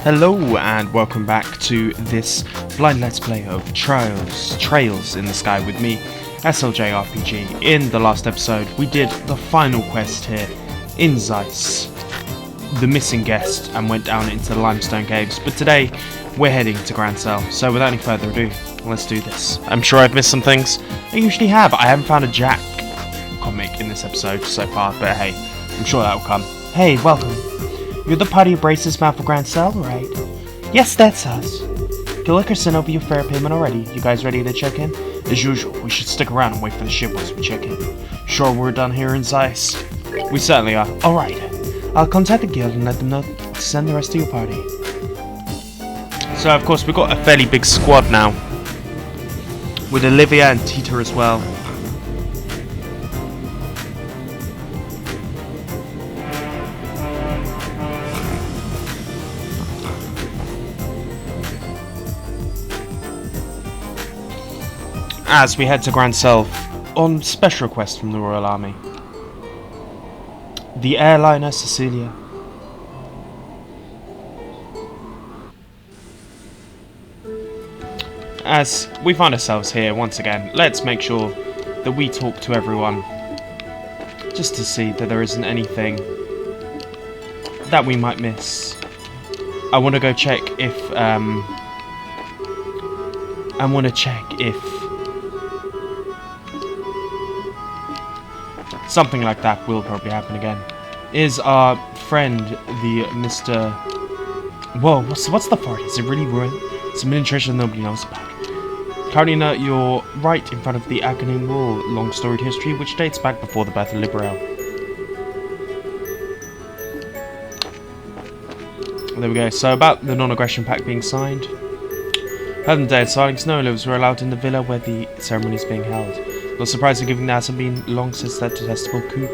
Hello and welcome back to this blind let's play of Trails in the Sky with me, Estelle jrpg. In the last episode we did the final quest here in Zeiss, the missing guest, and went down into the limestone caves, but today we're heading to Grand Cell. So without any further ado, let's do this. I'm sure I've missed some things. I usually have. I haven't found a Jack comic in this episode so far, but hey, I'm sure that'll come. Hey, welcome. You're the party who braces mouth for Grand Cell, right? Yes, that's us. Gillicker sent over your fare payment already. You guys ready to check in? As usual, we should stick around and wait for the ship once we check in. Sure we're done here in Zeiss? We certainly are. Alright. I'll contact the guild and let them know to send the rest of your party. So, of course, we've got a fairly big squad now, with Olivia and Tita as well. As we head to Grand Cell on special request from the Royal Army. The airliner Cecilia. As we find ourselves here once again, let's make sure that we talk to everyone, just to see that there isn't anything that we might miss. I want to go check if something like that will probably happen again. Is our friend the Mr. Whoa, what's the fort? Is it really ruined? It's a miniaturization nobody knows about. Currently, you're right in front of the acclaimed wall, long storied history which dates back before the birth of Liberale. There we go. So about the non-aggression pact being signed. Heard the day of signing, snow levels were allowed in the villa where the ceremony is being held. Not surprising given that it hasn't been long since that detestable coup.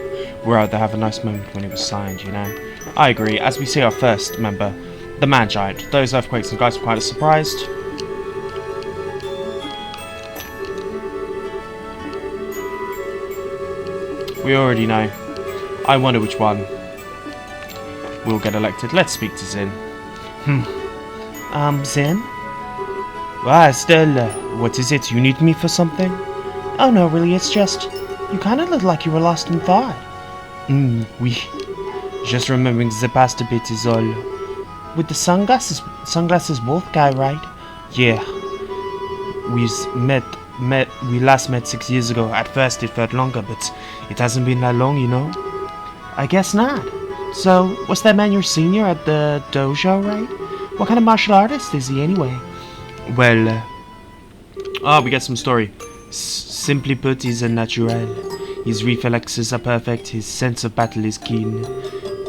We're out to have a nice moment when it was signed, you know. I agree. As we see our first member, the man giant. Those earthquakes and guys were quite surprised. We already know. I wonder which one will get elected. Let's speak to Zin. Zin? Why, Estelle, what is it? You need me for something? Oh no, really, it's just, you kinda look like you were lost in thought. Oui. Just remembering the past a bit is all. With the sunglasses wolf guy, right? Yeah. We last met 6 years ago. At first it felt longer, but it hasn't been that long, you know? I guess not. So, was that man your senior at the dojo, right? What kind of martial artist is he anyway? Well, we get some story. Simply put, he's a natural. His reflexes are perfect, his sense of battle is keen.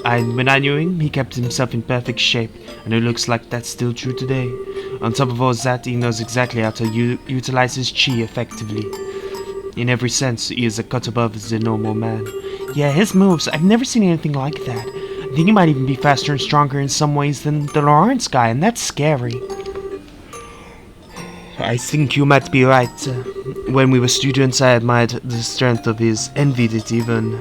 And when I knew him, he kept himself in perfect shape, and it looks like that's still true today. On top of all that, he knows exactly how to utilize his chi effectively. In every sense, he is a cut above the normal man. Yeah, his moves, I've never seen anything like that. I think he might even be faster and stronger in some ways than the Lawrence guy, and that's scary. I think you might be right. When we were students, I admired the strength of his, envied it even.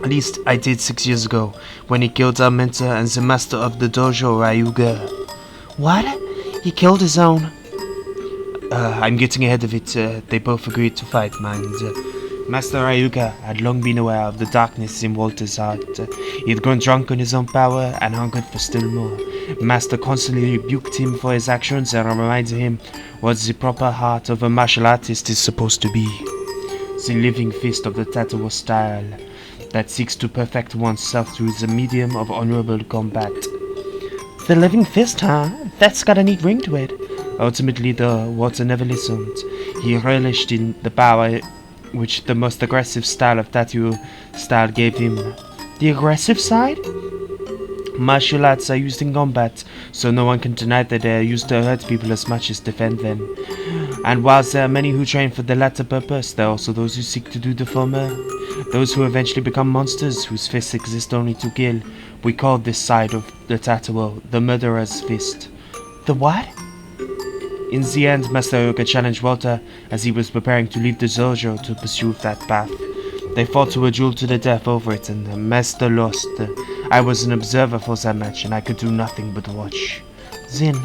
At least I did 6 years ago, when he killed our mentor and the master of the dojo, Ryuga. What? He killed his own? I'm getting ahead of it. They both agreed to fight, mind. Master Ryuga had long been aware of the darkness in Walter's heart. He had grown drunk on his own power and hungered for still more. Master constantly rebuked him for his actions and reminded him what the proper heart of a martial artist is supposed to be. The living fist of the tattoo style that seeks to perfect oneself through the medium of honorable combat. The living fist, huh? That's got a neat ring to it. Ultimately, though, Walter never listened. He relished in the power which the most aggressive style of tattoo style gave him. The aggressive side? Martial arts are used in combat, so no one can deny that they are used to hurt people as much as defend them. And whilst there are many who train for the latter purpose, there are also those who seek to do the former. Those who eventually become monsters, whose fists exist only to kill. We call this side of the tattoo the murderer's fist. The what? In the end, Master Ryuga challenged Walter as he was preparing to leave the dojo to pursue that path. They fought to a duel to the death over it, and the Master lost. I was an observer for that match, and I could do nothing but watch. Then,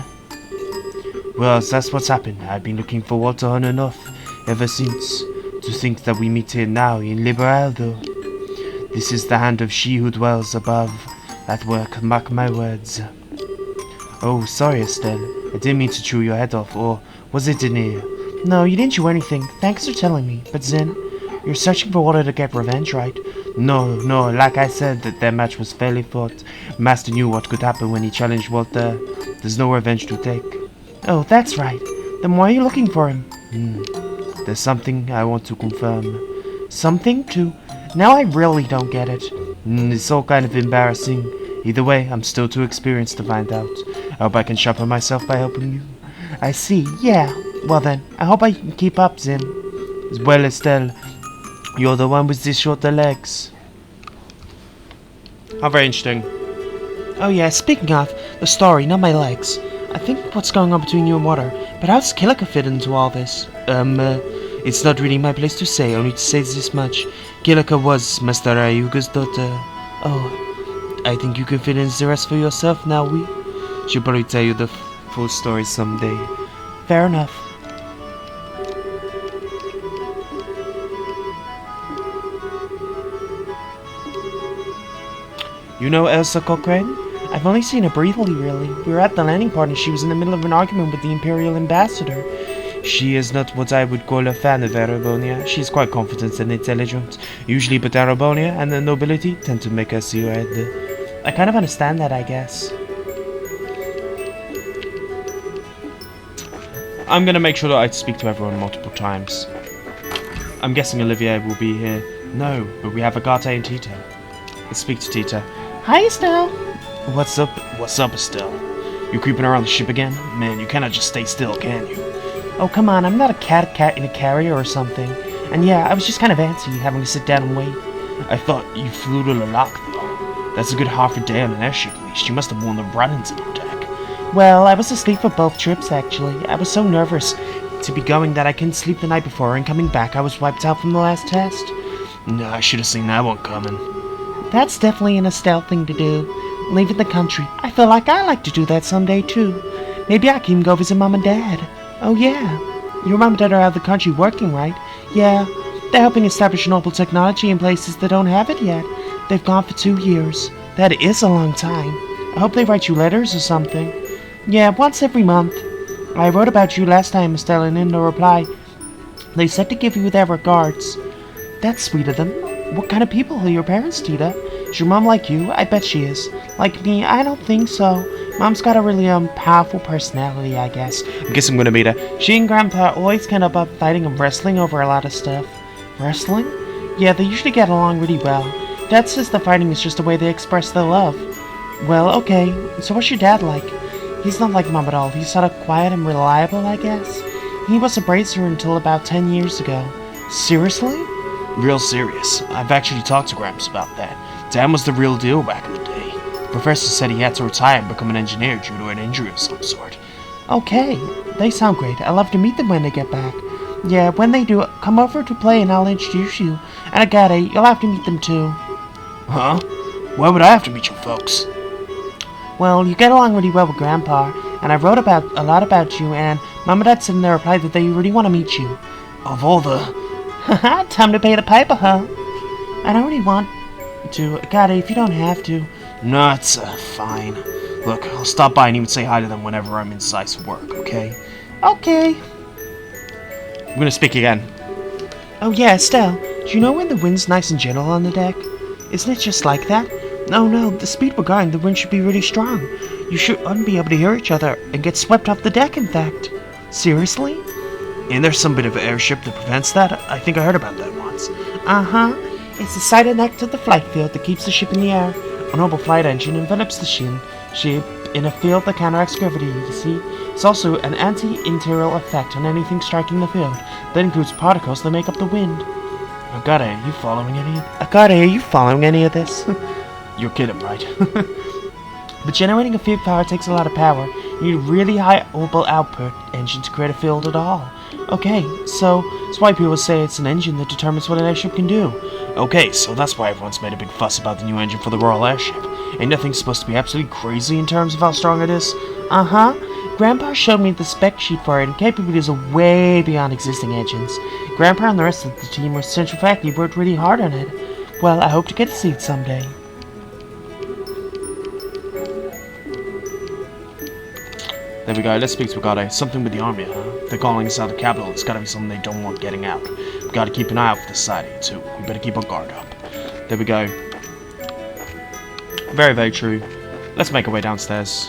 well, that's what's happened. I've been looking forward to her enough ever since. To think that we meet here now in Liberaldo. This is the hand of she who dwells above at work, mark my words. Oh, sorry, Estelle. I didn't mean to chew your head off, or was it in here? No, you didn't chew anything. Thanks for telling me. But Zen, you're searching for water to get revenge, right? No, like I said, that match was fairly fought. Master knew what could happen when he challenged Walter. There's no revenge to take. Oh, that's right. Then why are you looking for him? There's something I want to confirm. Something to... Now I really don't get it. It's all kind of embarrassing. Either way, I'm still too experienced to find out. I hope I can sharpen myself by helping you. I see, yeah. Well then, I hope I can keep up, Zin. As well, Estelle. You're the one with the shorter legs. How very interesting. Oh yeah, speaking of, the story, not my legs. I think what's going on between you and Water. But how does Kilika fit into all this? It's not really my place to say, only to say this much. Kilika was Master Ayuga's daughter. Oh, I think you can fit in the rest for yourself now, She'll probably tell you the full story someday. Fair enough. You know Elsa Cochrane? I've only seen her briefly, really. We were at the landing party and she was in the middle of an argument with the Imperial Ambassador. She is not what I would call a fan of Arabonia. She's quite confident and intelligent. Usually, but Arabonia and the nobility tend to make her see her head. I kind of understand that, I guess. I'm gonna make sure that I speak to everyone multiple times. I'm guessing Olivier will be here. No, but we have Agate and Tita. Let's speak to Tita. Hi, Estelle. What's up, Estelle? You creeping around the ship again? Man, you cannot just stay still, can you? Oh, come on, I'm not a cat in a carrier or something. And yeah, I was just kind of antsy having to sit down and wait. I thought you flew to Lalac, though. That's a good half a day on an airship, at least. You must have worn the run-ins on deck. Well, I was asleep for both trips, actually. I was so nervous to be going that I couldn't sleep the night before, and coming back I was wiped out from the last test. No, I should have seen that one coming. That's definitely an Estelle thing to do. Leaving the country. I feel like I like to do that someday, too. Maybe I can even go visit Mom and Dad. Oh, yeah. Your Mom and Dad are out of the country working, right? Yeah. They're helping establish noble technology in places that don't have it yet. They've gone for 2 years. That is a long time. I hope they write you letters or something. Yeah, once every month. I wrote about you last time, Estelle, and in the reply, they said to give you their regards. That's sweet of them. What kind of people are your parents, Tita? Is your mom like you? I bet she is. Like me? I don't think so. Mom's got a really powerful personality, I guess. I guess I'm gonna meet her. She and Grandpa always kind of up fighting and wrestling over a lot of stuff. Wrestling? Yeah, they usually get along really well. Dad says the fighting is just a way they express their love. Well, okay. So what's your dad like? He's not like Mom at all. He's sort of quiet and reliable, I guess. He was a bracer until about 10 years ago. Seriously? Real serious. I've actually talked to Gramps about that. Dan was the real deal back in the day. The professor said he had to retire and become an engineer due to an injury of some sort. Okay, they sound great. I'd love to meet them when they get back. Yeah, when they do, come over to play and I'll introduce you. And Agate, you'll have to meet them too. Huh? Why would I have to meet you folks? Well, you get along really well with Grandpa, and I wrote a lot about you, and Mom and Dad said in their reply that they really want to meet you. Of all the... Haha, time to pay the piper, huh? I don't really want to. Agate, if you don't have to. No, it's fine. Look, I'll stop by and even say hi to them whenever I'm in size of work, okay? Okay. I'm gonna speak again. Oh yeah, Estelle, do you know when the wind's nice and gentle on the deck? Isn't it just like that? No, the speed we're going, the wind should be really strong. You shouldn't be able to hear each other and get swept off the deck, in fact. Seriously? And there's some bit of an airship that prevents that? I think I heard about that once. Uh-huh. It's the side and neck to the flight field that keeps the ship in the air. A noble flight engine envelops the ship in a field that counteracts gravity, you see. It's also an anti-interior effect on anything striking the field. That includes particles that make up the wind. Agate, are you following any of this? You're kidding, right? But generating a field power takes a lot of power. You need a really high orbital output engine to create a field at all. Okay, so that's why people say it's an engine that determines what an airship can do. Okay, so that's why everyone's made a big fuss about the new engine for the Royal Airship. Ain't nothing supposed to be absolutely crazy in terms of how strong it is? Uh-huh. Grandpa showed me the spec sheet for it, and capabilities are way beyond existing engines. Grandpa and the rest of the team were central faculty worked really hard on it. Well, I hope to get to see it someday. There we go, let's speak to Agade. Something with the army, huh? They're calling us out of the capital. It's gotta be something they don't want getting out. We gotta keep an eye out for the society, too. We better keep our guard up. There we go. Very, very true. Let's make our way downstairs.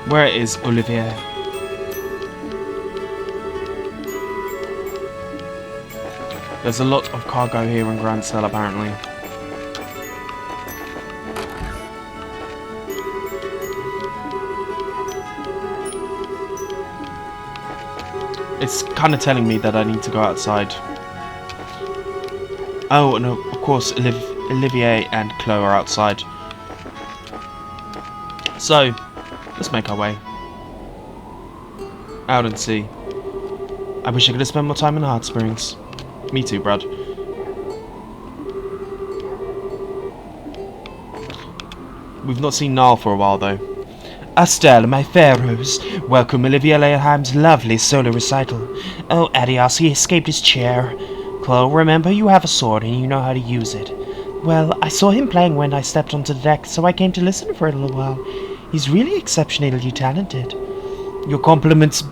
Where is Olivier? There's a lot of cargo here in Grand Cell, apparently. It's kind of telling me that I need to go outside. Oh, no, of course, Olivier and Chloe are outside. So, let's make our way out and see. I wish I could have spent more time in the hot springs. Me too, Brad. We've not seen Niall for a while, though. Estelle, my fair rose, welcome Olivier Leilheim's lovely solo recital. Oh, Adios, he escaped his chair. Chloe, remember you have a sword and you know how to use it. Well, I saw him playing when I stepped onto the deck, so I came to listen for a little while. He's really exceptionally talented. Your compliments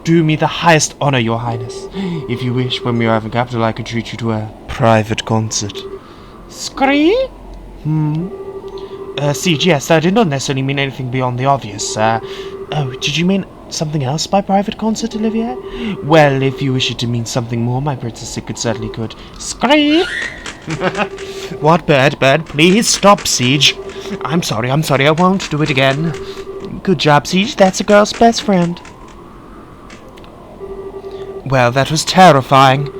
do me the highest honor, your highness. If you wish, when we arrive in capital, I could treat you to a private concert. Scree? Siege, yes, I did not necessarily mean anything beyond the obvious. Oh, did you mean something else by private concert, Olivier? Well, if you wish it to mean something more, my princess, it certainly could. Scree! What, bird? Please stop, Siege. I'm sorry, I won't do it again. Good job, Siege, that's a girl's best friend. Well, that was terrifying.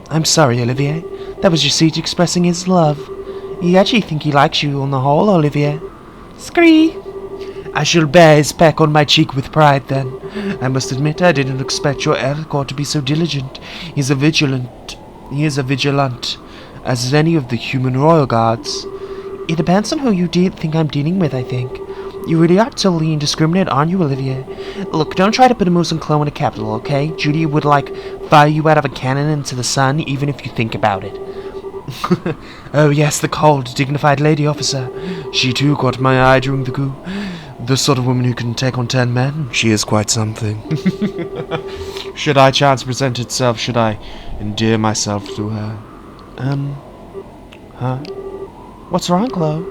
I'm sorry, Olivier. That was your Siege expressing his love. You actually think he likes you on the whole, Olivier? Scree! I shall bear his peck on my cheek with pride, then. I must admit I didn't expect your Elcor to be so diligent. He is a vigilant, as any of the human royal guards. It depends on who you think I'm dealing with, I think. You really are totally indiscriminate, aren't you, Olivier? Look, don't try to put a moose and Chloe in the capital, okay? Judy would, fire you out of a cannon into the sun, even if you think about it. Oh yes, the cold, dignified lady officer. She too caught my eye during the coup. The sort of woman who can take on 10 men. She is quite something. Should I chance present itself, should I endear myself to her? Huh? What's wrong, Chloe?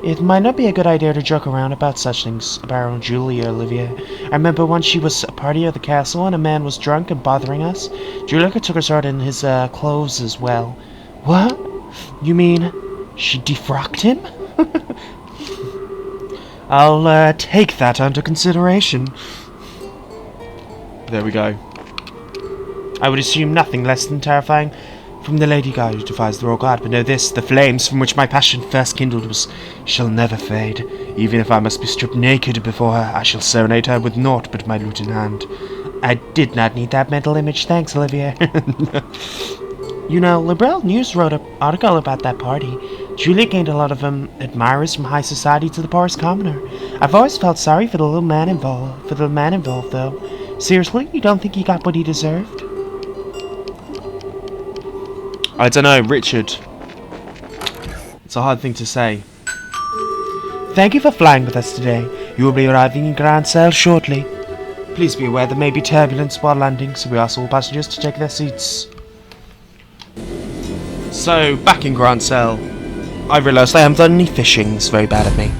It might not be a good idea to joke around about such things about Julie or Olivier. I remember once she was a party at the castle and a man was drunk and bothering us. Julia took her sword in his clothes as well. What? You mean she defrocked him? I'll take that under consideration. There we go. I would assume nothing less than terrifying from the lady god who defies the royal guard, but know this, the flames from which my passion first kindled shall never fade. Even if I must be stripped naked before her, I shall serenade her with naught but my lute in hand. I did not need that mental image, thanks, Olivier. You know, Liberal News wrote an article about that party. Julia gained a lot of admirers from high society to the poorest commoner. I've always felt sorry for the little man involved. Though. Seriously, you don't think he got what he deserved? I don't know, Richard. It's a hard thing to say. Thank you for flying with us today. You will be arriving in Grand Cell shortly. Please be aware there may be turbulence while landing, so we ask all passengers to take their seats. So, back in Grand Cell, I realised I haven't done any fishing. It's very bad of me.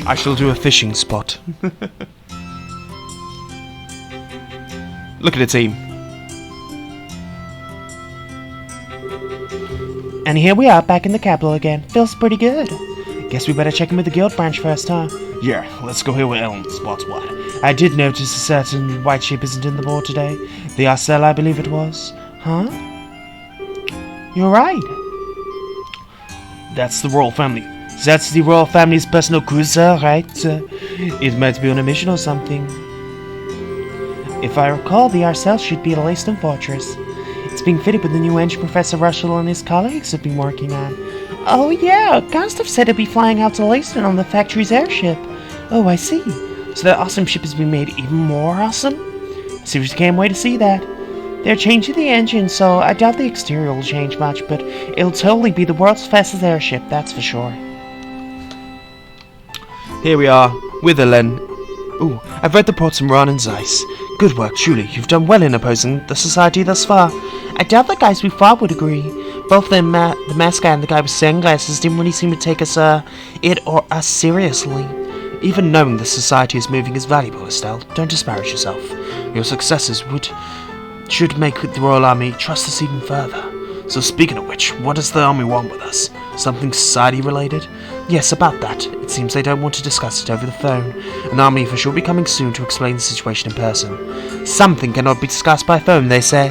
I shall do a fishing spot. Look at the team. And here we are, back in the capital again. Feels pretty good. Guess we better check in with the guild branch first, huh? Yeah, let's go hear what Ellen's what's what. I did notice a certain white ship isn't in the board today. The Arcel, I believe it was. Huh? You're right. That's the royal family. That's the royal family's personal cruiser, right? It might be on a mission or something. If I recall, the Arcel should be at Leyston Fortress. It's being fitted with the new engine Professor Russell and his colleagues have been working on. Oh yeah, Gustav said he'd be flying out to Leyston on the factory's airship. Oh, I see. So that awesome ship has been made even more awesome? I seriously can't wait to see that. They're changing the engine, so I doubt the exterior will change much, but it'll totally be the world's fastest airship, that's for sure. Here we are, with Ellen. Ooh, I've read the reports from Ron and Zeiss. Good work, truly. You've done well in opposing the Society thus far. I doubt the guys we fought would agree. Both the mask guy and the guy with sunglasses didn't really seem to take us seriously. Even knowing the Society is moving is valuable, Estelle. Don't disparage yourself. Your successes should make the Royal Army trust us even further. So speaking of which, what does the Army want with us? Something Society related? Yes, about that. It seems they don't want to discuss it over the phone. An Army official will be coming soon to explain the situation in person. Something cannot be discussed by phone, they say.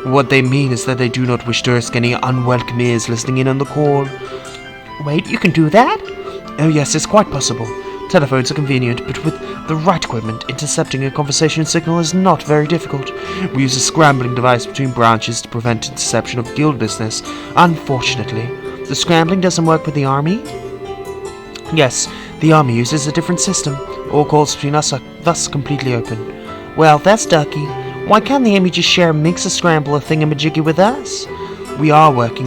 What they mean is that they do not wish to risk any unwelcome ears listening in on the call. Wait, you can do that? Oh yes, it's quite possible. Telephones are convenient, but with the right equipment, intercepting a conversation signal is not very difficult. We use a scrambling device between branches to prevent interception of guild business. Unfortunately, the scrambling doesn't work with the Army? Yes, the Army uses a different system. All calls between us are thus completely open. Well, that's ducky. Why can't the Army just share a mix of scramble a thingamajiggy with us? We are working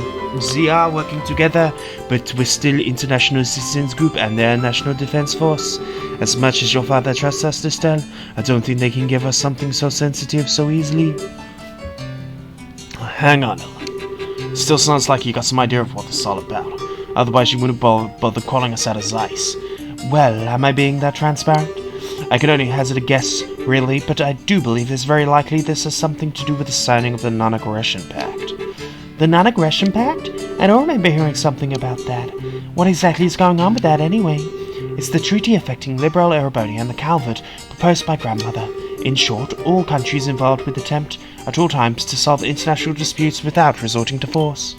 together, but we're still International Assistance Group and their National Defense Force. As much as your father trusts us, Estelle, I don't think they can give us something so sensitive so easily. Hang on, Ellen. Still sounds like you got some idea of what this is all about. Otherwise you wouldn't bother calling us out as Zeiss. Well, am I being that transparent? I can only hazard a guess, really, but I do believe it's very likely this has something to do with the signing of the Non-Aggression Pact. The Non-Aggression Pact? I don't remember hearing something about that. What exactly is going on with that anyway? It's the treaty affecting Liberal Erebony and the Calvert, proposed by Grandmother. In short, all countries involved would attempt at all times to solve international disputes without resorting to force.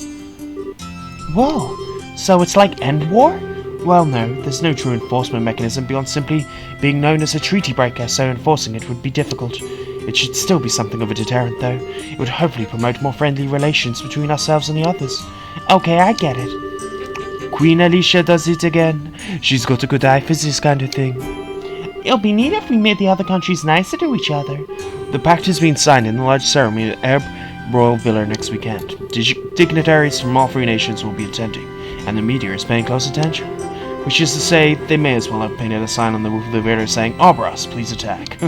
Whoa, so it's like end war? Well, no, there's no true enforcement mechanism beyond simply being known as a treaty breaker, so enforcing it would be difficult. It should still be something of a deterrent, though. It would hopefully promote more friendly relations between ourselves and the others. Okay, I get it. Queen Alicia does it again. She's got a good eye for this kind of thing. It'll be neat if we made the other countries nicer to each other. The pact has been signed in the large ceremony at Arab Royal Villa next weekend. Dignitaries from all three nations will be attending, and the media is paying close attention. Which is to say, they may as well have painted a sign on the roof of the villa saying, "Ourbours, please attack."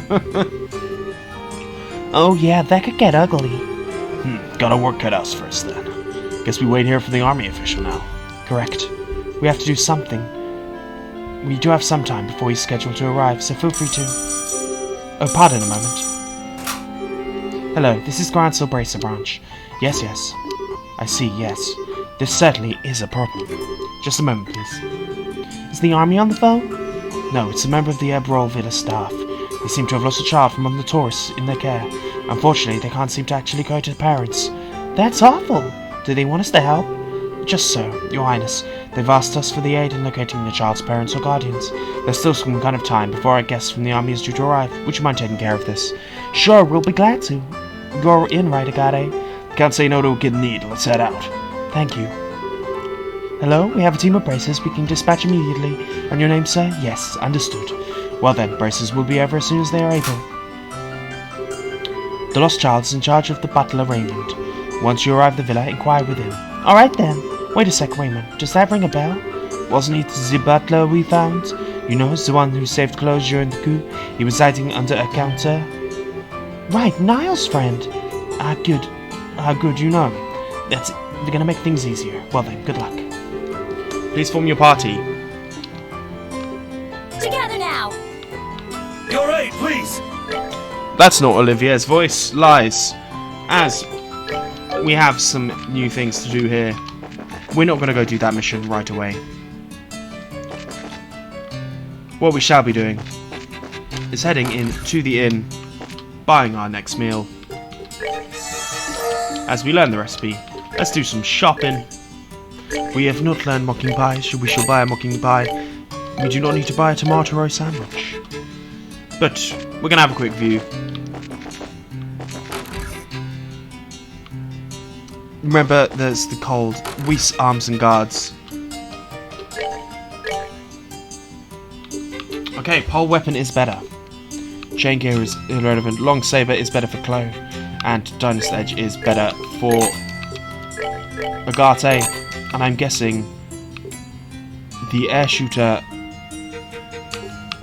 Oh yeah, that could get ugly. Got our work cut out for us then. Guess we wait here for the Army official now. Correct. We have to do something. We do have some time before he's scheduled to arrive, so feel free to... Oh, pardon a moment. Hello, this is Grand Bracer Branch. Yes. I see, yes. This certainly is a problem. Just a moment, please. Is the Army on the phone? No, it's a member of the Arab Royal Villa staff. They seem to have lost a child from among the tourists in their care. Unfortunately, they can't seem to actually go to the parents. That's awful. Do they want us to help? Just so, Your Highness. They've asked us for the aid in locating the child's parents or guardians. There's still some kind of time before our guests from the Army is due to arrive. Would you mind taking care of this? Sure, we'll be glad to. You're in, right, Agate? Can't say no to a good need. Let's head out. Thank you. Hello, we have a team of bracers we can dispatch immediately. And your name, sir? Yes, understood. Well then, bracers will be over as soon as they are able. The lost child is in charge of the butler Raymond. Once you arrive at the villa, inquire with him. Alright then. Wait a sec, Raymond. Does that ring a bell? Wasn't it the butler we found? You know, the one who saved clothes during the coup? He was hiding under a counter. Right, Niall's friend. Good, you know him. That's it. They're gonna make things easier. Well then, good luck. Please form your party. Together now! You're right, please! That's not Olivier's voice. Lies. As we have some new things to do here. We're not going to go do that mission right away. What we shall be doing is heading into the inn, buying our next meal. As we learn the recipe, let's do some shopping. We have not learned mocking pie, so we shall buy a mocking pie. We do not need to buy a tomato roast sandwich. But we're going to have a quick view. Remember, there's the cold. Weiss Arms and Guards. Okay, pole weapon is better. Chain gear is irrelevant. Long saber is better for Clove. And Dynast Edge is better for Agate. And I'm guessing the air shooter...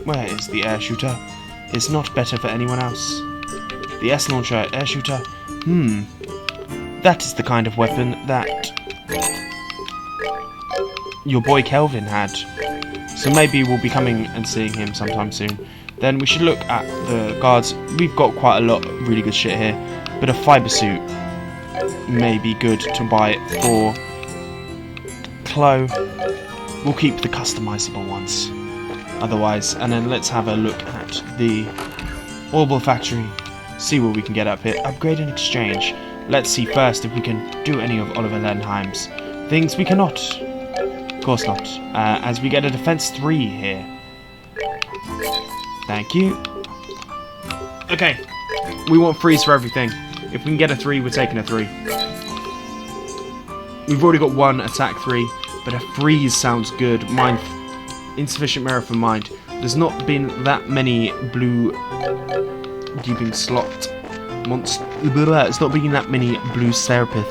Where is the air shooter? Is not better for anyone else. The S launcher, air shooter. That is the kind of weapon that your boy Kelvin had. So maybe we'll be coming and seeing him sometime soon. Then we should look at the guards. We've got quite a lot of really good shit here. But a fiber suit may be good to buy for Chloe. We'll keep the customizable ones. Otherwise, and then let's have a look at the Ourbours factory. See what we can get up here. Upgrade and exchange. Let's see first if we can do any of Oliver Lenheim's things. We cannot. Of course not. As we get a defense 3 here. Thank you. Okay. We want 3s for everything. If we can get a 3, we're taking a 3. We've already got 1 attack 3, but a freeze sounds good. Mind, insufficient merit for mind. There's not been that many blue deeping slot monster. It's not been that many blue Serapith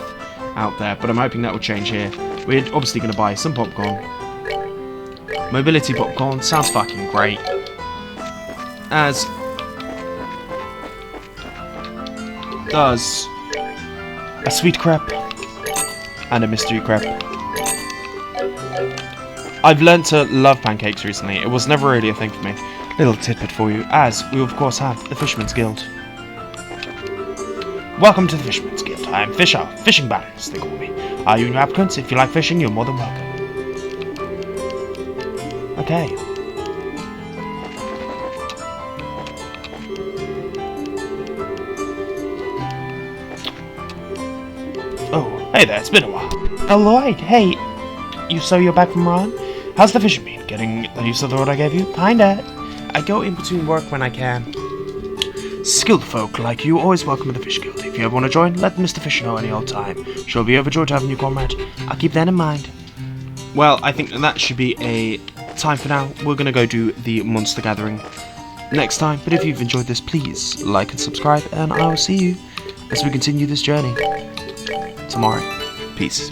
out there, but I'm hoping that will change here. We're obviously going to buy some popcorn. Mobility popcorn sounds fucking great. As does a sweet crepe and a mystery crepe. I've learnt to love pancakes recently. It was never really a thing for me. Little tidbit for you, as we of course have the Fisherman's Guild. Welcome to the Fisherman's Guild. I am Fisher, Fishing Baron, as they call me. Are you new applicants? If you like fishing, you're more than welcome. Okay. Oh, hey there, it's been a while. Oh, Lloyd, hey. So you're back from Ron? How's the fishing been? Getting the use of the rod I gave you? Kinda. I go in between work when I can. Skilled folk like you always welcome at the Fish Guild. If you ever want to join, let Mr. Fish know any old time. She'll be overjoyed to have a new comrade. I'll keep that in mind. Well, I think that should be a time for now. We're going to go do the Monster Gathering next time. But if you've enjoyed this, please like and subscribe. And I will see you as we continue this journey tomorrow. Peace.